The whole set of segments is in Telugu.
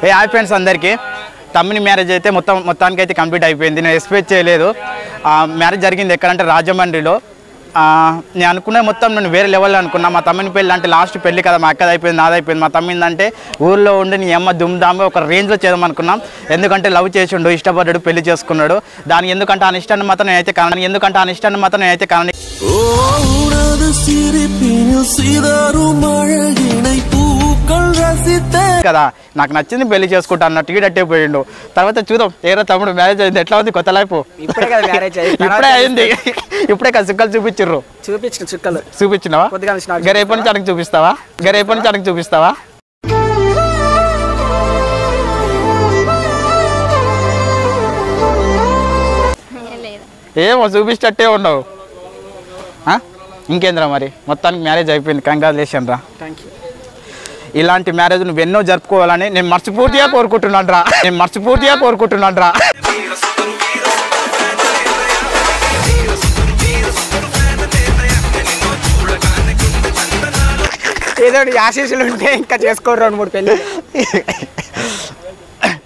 ఏ హాయ్ ఫ్రెండ్స్ అందరికీ తమ్మిని మ్యారేజ్ అయితే మొత్తానికి అయితే కంప్లీట్ అయిపోయింది. నేను ఎక్స్పెక్ట్ చేయలేదు. మ్యారేజ్ జరిగింది ఎక్కడంటే రాజమండ్రిలో. నేను అనుకున్న మొత్తం నేను వేరే లెవెల్లో అనుకున్నా. మా తమ్మిని పెళ్ళి అంటే లాస్ట్ పెళ్ళి కదా, మా అక్కది అయిపోయింది, నాది అయిపోయింది. మా తమ్మింది అంటే ఊళ్ళో ఉండి నీ అమ్మ దుమ్దామే ఒక రేంజ్లో చేద్దాం అనుకున్నాం. ఎందుకంటే లవ్ చేసిండు, ఇష్టపడ్డాడు, పెళ్లి చేసుకున్నాడు. దాని ఎందుకంటే ఆ ఇష్టాన్ని మాత్రం నేనైతే కారణం కదా, నాకు నచ్చింది పెళ్లి చేసుకుంటా అన్నట్టు టీడట్టే పోయిండు. తర్వాత చూద్దాం ఏదో తమ్ముడు మ్యారేజ్ అయింది, ఎట్లా ఉంది కొత్త లైఫ్? ఇప్పుడే అయింది, ఇప్పుడే కదా చుక్కలు చూపించినావా? రేపటి నుంచి అడిగి చూపిస్తావా? ఏమో చూపించట్టే ఉన్నావు. ఇంకేంద్రా మరి మొత్తానికి మ్యారేజ్ అయిపోయింది, కంగ్రాచులేషన్ రా. ఇలాంటి మ్యారేజ్ నువ్వు ఎన్నో జరుపుకోవాలని నేను మనస్ఫూర్తిగా కోరుకుంటున్నాను రా. ఏదో ఆశీస్సులు ఉంటే ఇంకా చేసుకోరు 2-3 పెళ్ళి.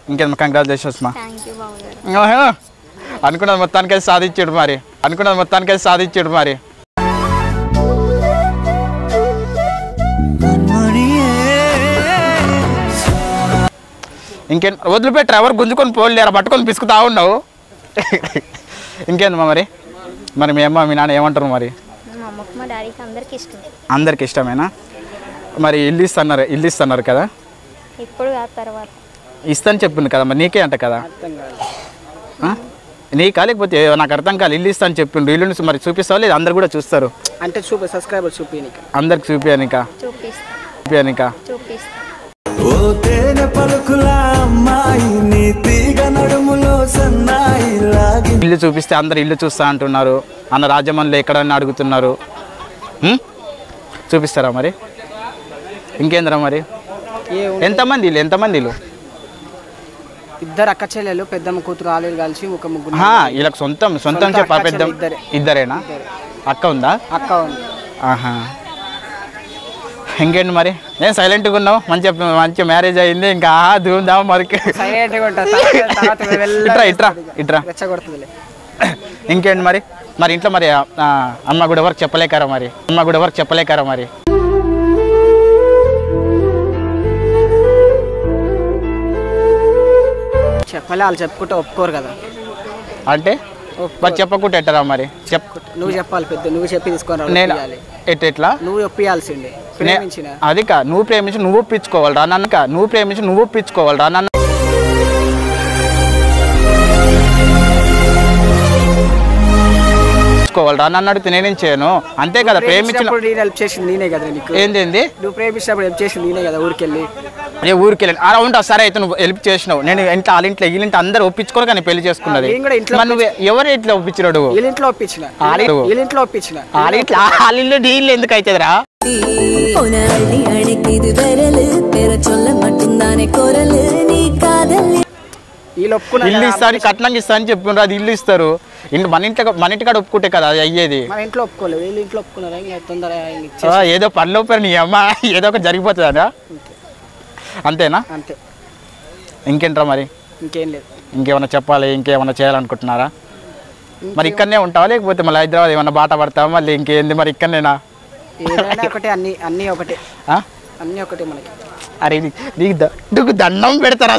ఇంకేం కంగ్రాచులేషన్స్ మా. అనుకున్నది మొత్తానికైతే సాధించాడు మరి. ఇంకేం వదిలిపెట్టరు, ఎవరు గుంజుకొని పోలేరా, పట్టుకొని పిసుకుతా ఉన్నావు. ఇంకేందమ్మా మరి మీ అమ్మ మీ నాన్న ఏమంటారు మరి? అందరికి ఇష్టమేనా? మరి ఇల్లు ఇస్తున్నారు కదా? ఇస్తాను చెప్పింది కదా, మరి నీకే అంట కదా? నీకా లేకపోతే నాకు అర్థం కాదు. ఇల్లు ఇస్తాను చెప్పిండు, ఇల్లు మరి చూపిస్తావు లేదు? అందరు కూడా చూస్తారు అంటే సబ్స్క్రైబర్ అందరికి చూపియానికా? ఇల్లు చూపిస్తే అందరు ఇల్లు చూస్తా అంటున్నారు. అన్న రాజమండ్రిలో ఎక్కడన్నా అడుగుతున్నారు. చూపిస్తారా మరి? ఇంకేంద్రా మరి? ఎంతమంది ఇల్లు? 2 అక్క చెల్లెలు, పెద్దమ్మ కూతురు ఆలేరు కలిసి ఒక 3. వీళ్ళకి సొంతం చెప్పా? పెద్ద ఇద్దరేనా? అక్క ఉందా? అక్క ఉంది. ఆహా, ఇంకేంటి మరి? నేను సైలెంట్గా ఉన్నావు, మంచి మ్యారేజ్ అయింది, ఇంకా దూందాం మరి. ఇట్రా. ఇంకేంటి మరి ఇంట్లో మరి అమ్మ కూడా ఎవరికి చెప్పలేకారా మరి? చెప్పలే, వాళ్ళు చెప్పుకుంటే ఒప్పుకోరు కదా. అంటే మరి చెప్పకుంటే ఎట్టరా మరి? నువ్వు చెప్పాలి, పెద్ద నువ్వు చెప్పి తీసుకొని ఎట్లా? నువ్వు ఒప్పియాల్సిందే. అది కా నువ్వు ప్రేమించి నువ్వు ఒప్పించుకోవాలి రా నన్ను. నన్ను అడిగితే నేనేం చేయను, అంతే కదా? ప్రేమించినప్పుడు హెల్ప్ చేసింది నేనే కదా నీకు. ఏంది? నువ్వు ప్రేమించినప్పుడు హెల్ప్ చేసింది నేనే కదా. ఊరికెళ్ళి అలా ఉంటావు. సరే అయితే నువ్వు హెల్ప్ చేసినావు. నేను ఇంట్లో వీళ్ళింటి అందరు ఒప్పించుకోరు కానీ పెళ్లి చేసుకున్నది. నువ్వు ఎవరు ఇట్లా ఒప్పించినాడు? వీళ్ళింట్లో ఒప్పించిన. డీల్ ఎందుకు అవుతుంది రా? ఇల్లు ఇస్తాను, కట్నం ఇస్తాను చెప్తున్నారు. అది ఇల్లు ఇస్తారు. మన ఇంటికాడ ఒప్పుకుంటే కదా అది అయ్యేది. ఏదో పనిలో నీ అమ్మ ఏదో ఒకటి జరిగిపోతుందా? అంతేనా? అంతే. ఇంకేంట్రా మరి? ఇంకేం లేదు. ఇంకేమన్నా చెప్పాలి, ఇంకేమన్నా చేయాలనుకుంటున్నారా? మరి ఇక్కడనే ఉంటావా లేకపోతే మళ్ళీ హైదరాబాద్ ఏమన్నా బాట పడతావా? మళ్ళీ ఇంకేంది మరి? ఇక్కడనేనా? అన్నీ ఒకటే మనకి. అరే నీకు దండం పెడతారా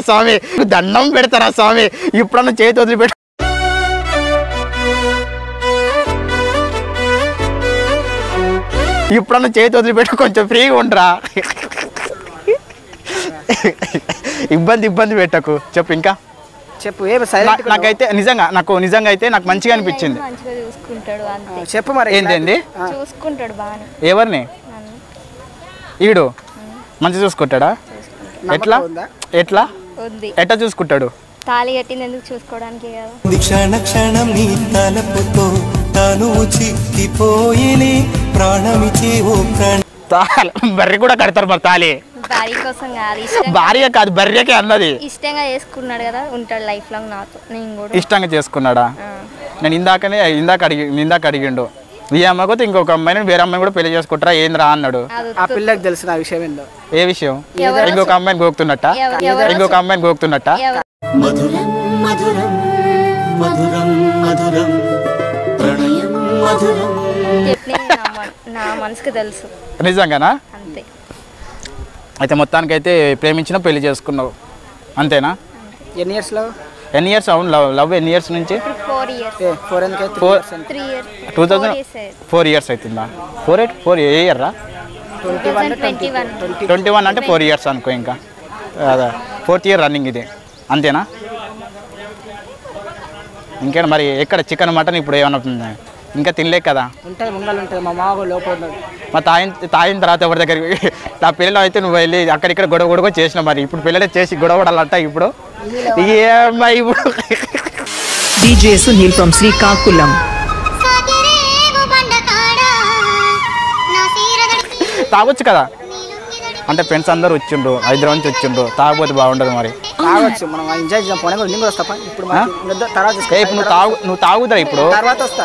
స్వామి? ఇప్పుడన్నా చేతి వదిలిపెట్టు. కొంచెం ఫ్రీగా ఉండరా. ఇబ్బంది పెట్టకు. చెప్పు ఇంకా చెప్పు. నాకైతే నిజంగా నాకు మంచిగా అనిపించింది. చెప్పు మరి. ఏంటి? ఎవరిని? ఈడు మంచి చూసుకుంటాడా? ఎట్లా చూసుకుంటాడు? తాళి కట్టింది ఎందుకు చూసుకోవడానికి కదా. క్షణం నీ తలపుతో తాను చిక్కిపోయిని ప్రాణమిచే ఓ బర్రె కూడా కడతారు మరి తాళి? భార్య కాదు, బర్రెకే అన్నది. ఇష్టంగా చేసుకున్నాడు కదా, ఉంటాడు లైఫ్ లాంగ్ నాతో. నేను కూడా ఇష్టంగా చేసుకున్నాడా? నేను ఇందాక అడిగిండు ఈ అమ్మాయితో ఇంకొక అమ్మాయిని వేరే అమ్మాయిని కూడా పెళ్లి చేసుకుంటారా ఏంద్రా అన్నాడు. ఆ పిల్లకి తెలిసిన విషయం ఏందో. ఏ విషయం? ఇంకొక అమ్మాయిని గోకుతున్నట్ట, ఇంకొక అమ్మాయిని గోకుతున్నట్ట. మధురం మధురం మధురం మధురం ప్రణయం మధురం. నా మనసుకు తెలుసు. నిజంగానా? అంతే. అయితే మొత్తానికైతే ప్రేమించిన పెళ్లి చేసుకున్నావు అంతేనా? ఎన్ని ఇయర్స్ లో? ఎన్ని ఇయర్స్? అవును, లవ్ ఎన్ని ఇయర్స్ నుంచి? 4 years. 3 years. 4 years అవుతుందా? 4 ఏ ఇయర్ రా? 21 అంటే 4 years అనుకో. ఇంకా అదే 4th year రన్నింగ్ ఇది అంతేనా? ఇంకేనా మరి? ఎక్కడ చికెన్ మటన్ ఇప్పుడు ఏమన్నా ఇంకా తినలే కదా? ఉంటాయి, ముంగలు ఉంటాయి. మా మామ లోపల మా తాయిన తర్వాత ఎవరి దగ్గరికి నా పిల్లలు అయితే నువ్వు వెళ్ళి అక్కడిక్కడ గొడవ చేసినావు. మరి ఇప్పుడు పిల్లలే చేసి గొడవడాలంట ఇప్పుడు ఏమ్మా ఇప్పుడు? DJ Sunil from Srikakulam. తాగొచ్చు కదా అంటే ఫ్రెండ్స్ అందరూ వచ్చిండ్రు, హైదరాబాద్ నుంచి వచ్చిండ్రు, తాగబోతే బాగుండదు. మరి తాగొచ్చు, మనం ఎంజాయ్ చేద్దాం. పోనీ నేను కూడా వస్తా. ఇప్పుడు తర్వాత ఇప్పుడు నువ్వు తాగుదా? ఇప్పుడు తర్వాత వస్తా.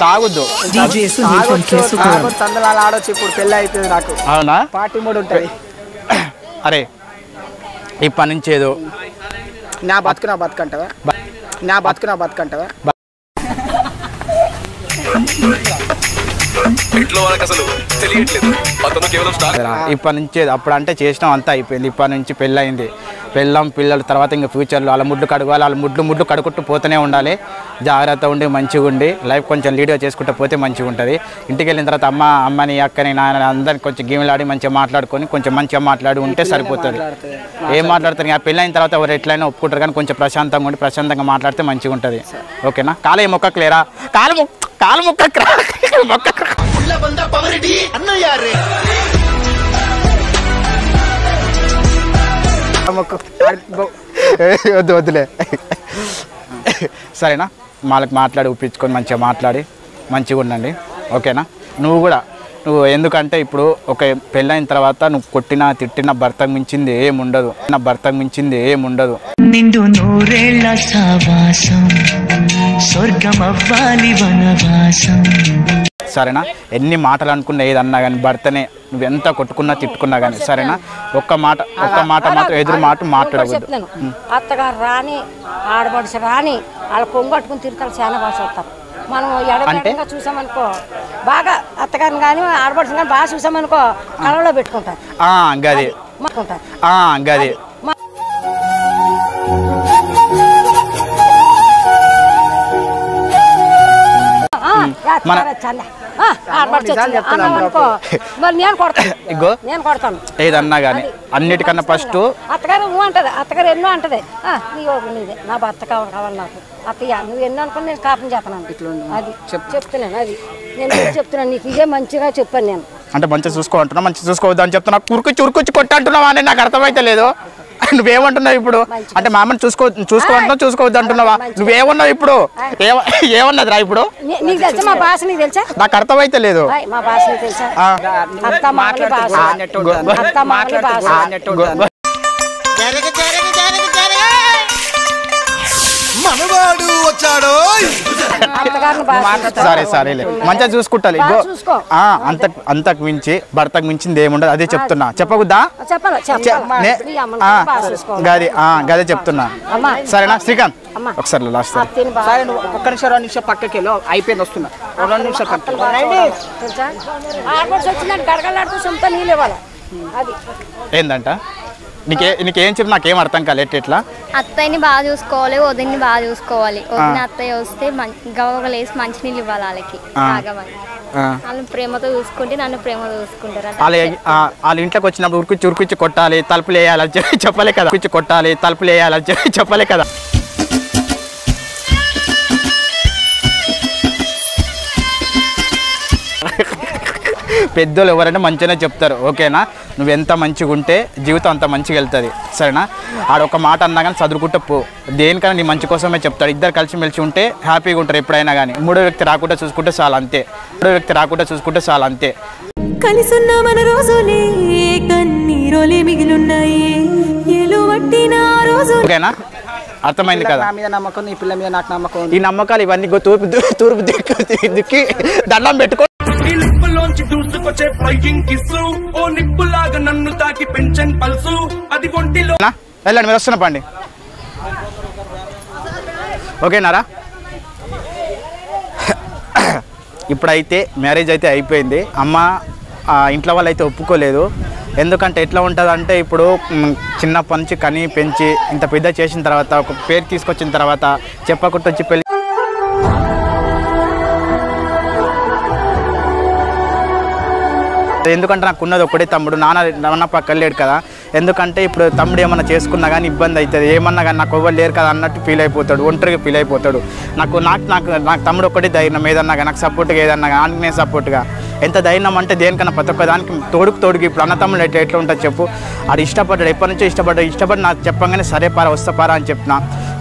తాగుద్దు. DJ Sunil from Kesukulam. చందనాలు ఆడొచ్చు. ఇప్పుడు పెళ్ళి అయిపోయింది నాకు. అవునా? పార్టీ మూడు ఉంటుంది. అరే ఇప్పటి నుంచి ఏదో నా బతుకంటావా? నా బతుకంటావా? ఇప్పటి నుంచి అప్పుడు అంటే చేసినాం అంతా అయిపోయింది. ఇప్పటి నుంచి పెళ్ళయింది, పెళ్ళం పిల్లల తర్వాత ఇంకా ఫ్యూచర్లో వాళ్ళ ముడ్లు కడగాలి. వాళ్ళ ముడ్లు కడుక్కుంటూ పోతూనే ఉండాలి. జాగ్రత్త ఉండి మంచిగా ఉండి లైఫ్ కొంచెం లీడ్గా చేసుకుంటూ పోతే మంచిగా ఉంటుంది. ఇంటికి వెళ్ళిన తర్వాత అమ్మని అక్కని నాయన అందరిని కొంచెం గేమ్లాడి మంచిగా మాట్లాడుకొని కొంచెం మంచిగా మాట్లాడి ఉంటే సరిపోతుంది. ఏం మాట్లాడతారు? ఆ పెళ్ళైన తర్వాత ఎవరు ఎట్లయినా ఒప్పుకుంటారు, కానీ కొంచెం ప్రశాంతంగా ఉండి ప్రశాంతంగా మాట్లాడితే మంచిగా ఉంటుంది. ఓకేనా? కాలు మొక్కలేరా? కాలు మొక్క వద్దులే సరేనా? వాళ్ళకి మాట్లాడి ఒప్పించుకొని మంచిగా మాట్లాడి మంచిగా ఉండండి. ఓకేనా? నువ్వు ఎందుకంటే ఇప్పుడు ఒక పెళ్ళైన తర్వాత నువ్వు కొట్టినా తిట్టినా భర్తకు మించింది ఏముండదు. నిండు నూరేళ్ల సావాసం స్వర్గమవ్వాలి వనవాసం. సరేనా? ఎన్ని మాటలు అనుకున్నా ఏదన్నా కానీ భర్తనే నువ్వు ఎంత కొట్టుకున్నా తిట్టుకున్నా కానీ సరేనా? ఒక్క మాట మాత్రం ఎదురు మాట మాట్లాడవద్దు. అత్తగారు రాని ఆడబడిసి రాని వాళ్ళ కొంగట్టుకుని తిరుగుతారు. చాలా బాగా చూస్తారు. మనం ఎడబెట్టగా చూసామనుకో బాగా అత్తగారిని కానీ ఆడబడిసి కానీ బాగా చూసామనుకో కళ్ళలో పెట్టుకుంటారు. గది గది ఏదన్నా కానీ అన్నిటికన్నా ఫస్ట్ అత్తగారు అంటది. అత్తగారు ఎన్నో అంటది, నీదే నా భర్త కావాలి నాకు. అత్తయ్య నువ్వు ఎన్నో అనుకుని నేను కాపం చేస్తున్నాను. అది చెప్తున్నాను. అది నేను చెప్తున్నాను నీకు ఇదే మంచిగా చెప్పాను నేను. అంటే మంచిగా చూసుకోమంటున్నా, మంచిగా చూసుకోవద్దు అని చెప్తున్నా. ఉరుకుచ్చి కొట్టంటున్నావా అని నాకు అర్థమైతే లేదు. నువ్వేమంటున్నావు ఇప్పుడు? అంటే మా అమ్మని చూసుకోవద్దు చూసుకోవద్దు అంటున్నావా? నువ్వేమన్నావు ఇప్పుడు? ఏమన్నది రా ఇప్పుడు? నీకు తెలుసా మా భాష? నీకు తెలుసా? నాకు అర్థమైతే లేదు. మా భాష తెలుసా? అత్త మామూలు భాష. మనవాడు వచ్చాడో. సరేలే మంచిగా చూసుకుంటాలి. అంతకు మించి భర్తకు మించింది ఏముండదు. అదే చెప్తున్నా. చెప్పకుద్దా? గదే చెప్తున్నా. సరేనా శ్రీకాంత్? ఒకసారి లాస్ట్ ఒక్క నిమిషం 2 నిమిషం పక్కకి వెళ్ళి అయిపోయింది. వస్తున్నా 2 నిమిషాలు పక్కకి. ఏందంట? నీకేం చెప్పి నాకేం అర్థం కాలేదు. ఎట్లా? అత్తయ్యని బాగా చూసుకోవాలి, వదిన్ని బాగా చూసుకోవాలి. వదిన అత్తయ్య వస్తే గవగలేసి మంచినీళ్ళు ఇవ్వాలి వాళ్ళకి తాగమని. వాళ్ళు ప్రేమతో చూసుకుంటే నన్ను ప్రేమతో చూసుకుంటారు. వాళ్ళ ఇంట్లోకి వచ్చినప్పుడు ఉరికిచ్చి కొట్టాలి, తలుపులు వేయాలని చెప్పలే కదా? కొట్టాలి, తలుపులు వేయాలని చెప్పలే కదా? పెద్దోళ్ళు ఎవరైనా మంచిగానే చెప్తారు. ఓకేనా? నువ్వు ఎంత మంచిగా ఉంటే జీవితం అంత మంచిగా వెళ్తుంది. సరేనా? ఆడొక మాట అన్నా కానీ చదువుకుంటే పో. దేనికైనా నీ మంచి కోసమే చెప్తాడు. ఇద్దరు కలిసిమెలిసి ఉంటే హ్యాపీగా ఉంటారు ఎప్పుడైనా కానీ. మూడో వ్యక్తి రాకుండా చూసుకుంటే చాలా అంతే. కలిసున్న మన రోజులే కన్నీరోలే మిగిలున్నాయి. ఓకేనా? అర్థమైంది కదా? నా మీద నమ్మకం, నీ పిల్ల మీద నాకు నమ్మకం. ఈ నమ్మకాలు ఇవన్నీ తూర్పు దిక్కి దండం పెట్టుకో. వెళ్ళండి, మీరు వస్తున్నా పండి. ఓకేనారా? ఇప్పుడైతే మ్యారేజ్ అయితే అయిపోయింది. అమ్మ ఇంట్లో వాళ్ళు అయితే ఒప్పుకోలేదు. ఎందుకంటే ఎట్లా ఉంటుంది అంటే, ఇప్పుడు చిన్నప్పటి నుంచి కని పెంచి ఇంత పెద్ద చేసిన తర్వాత, ఒక పేరు తీసుకొచ్చిన తర్వాత చెప్పకుండా వచ్చి పెళ్ళి ఎందుకంటే నాకు ఉన్నది ఒకటే తమ్ముడు, నాన్న పక్కన లేడు కదా. ఎందుకంటే ఇప్పుడు తమ్ముడు ఏమన్నా చేసుకున్నా కానీ ఇబ్బంది అవుతుంది, ఏమన్నా కానీ నాకు ఎవ్వరు లేరు కదా అన్నట్టు ఫీల్ అయిపోతాడు, ఒంటరిగా ఫీల్ అయిపోతాడు. నాకు తమ్ముడు ఒకటి ధైర్యం, ఏదన్నా కానీ నాకు సపోర్ట్గా, ఏదన్నా కానీ నేను సపోర్ట్గా. ఎంత ధైర్యం అంటే దేనికన్నా ప్రతి ఒక్క దానికి తోడుకు ఇప్పుడు అన్న తమ్ముడు ఎట్లా ఉంటుంది చెప్పు. అది ఇష్టపడ్డాడు, ఎప్పటి నుంచో ఇష్టపడి నాకు చెప్పగానే సరే పారా వస్తా పారా అని చెప్పిన.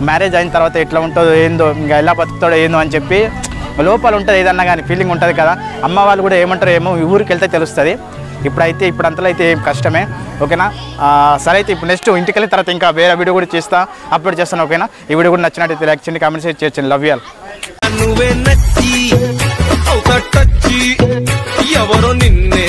మ్యారేజ్ అయిన తర్వాత ఎట్లా ఉంటుందో ఏందో, ఇంకా ఎలా బతుకుతాడో ఏందో అని చెప్పి లోపల ఉంటుంది, ఏదన్నా కానీ ఫీలింగ్ ఉంటుంది కదా. అమ్మ వాళ్ళు కూడా ఏమంటారు ఏమో, ఊరికి వెళ్తే తెలుస్తుంది. ఇప్పుడంతలో అయితే ఏం కష్టమే. ఓకేనా? సరే అయితే ఇప్పుడు నెక్స్ట్ ఇంటికి వెళ్ళిన తర్వాత ఇంకా వేరే వీడియో కూడా చేస్తా, అప్లోడ్ చేస్తాను. ఓకేనా? ఈ వీడియో కూడా నచ్చినట్టయితే లైక్ చేయండి, కామెంట్స్ చేయొచ్చు. Love you all. నువ్వే నచ్చి ఎవరో నిన్నే